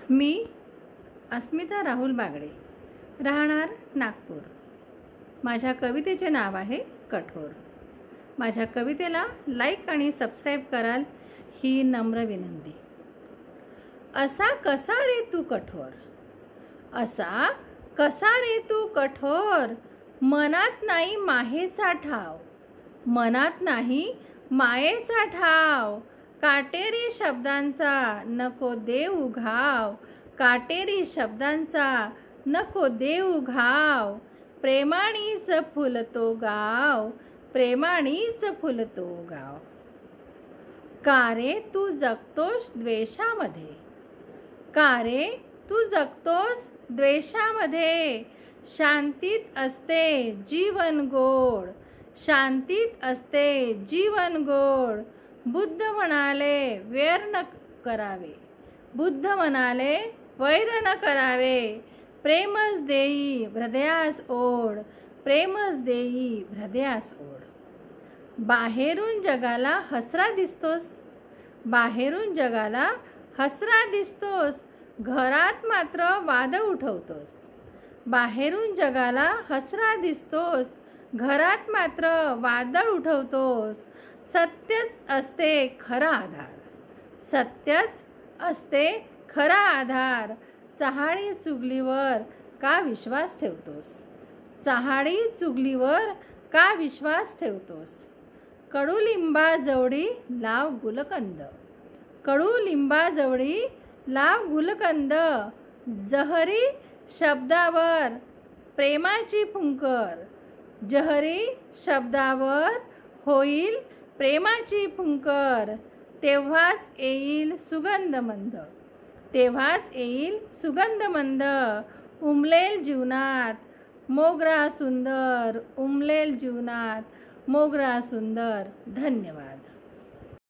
मी अस्मिता राहुल बागडे, राहणार नागपूर। माझ्या कवितेचे नाव आहे कठोर। माझ्या कवितेला लाईक आणि सबस्क्राईब कराल ही नम्र विनंती। असा कसा रे तू कठोर, असा कसा रे तू कठोर, मनात नाही मायेचा ठाव, मनात नाही मायेचा ठाव, काटेरी शब्दांचा नको देऊ घाव, काटेरी शब्दांचा नको देऊ घाव, प्रेमानीच फुलतो गाव, प्रेमानीच फुलतो गाव। का रे तू जगतोस द्वेषामध्ये, का रे तू जगतोस द्वेषामध्ये, शांतीत असते जीवन गोड, शांतीत असते जीवन गोड। बुद्ध म्हणाले वैर न करावे, बुद्ध म्हणाले वैर न करावे, प्रेमच देई हृदयास ओढ, प्रेमच देई हृदयास ओढ। बाहेरून जगाला हसरा दिसतोस, बाहेरून जगाला हसरा दिसतोस, घरात मात्र वादळ उठवतोस, बाहेरून जगाला हसरा दिसतोस, घरात मात्र वादळ उठवतोस। सत्यच असते खरा आधार, सत्यच असते खरा आधार, चहाडी चुगलीवर का विश्वास ठेवतोस, चहाडी चुगलीवर का विश्वास ठेवतोस। कडुलिंबाजवळी लाव गुलकंद, कडुलिंबाजवळी लाव गुलकंद, जहरी शब्दावर प्रेमाची फुंकर, जहरी शब्दावर होईल प्रेमाची फुंकर, तेव्हाच येईल सुगंध मंद, तेव्हाच येईल सुगंध मंद। उमलेल जीवनात मोगरा सुंदर, उमलेल जीवनात मोगरा सुंदर। धन्यवाद।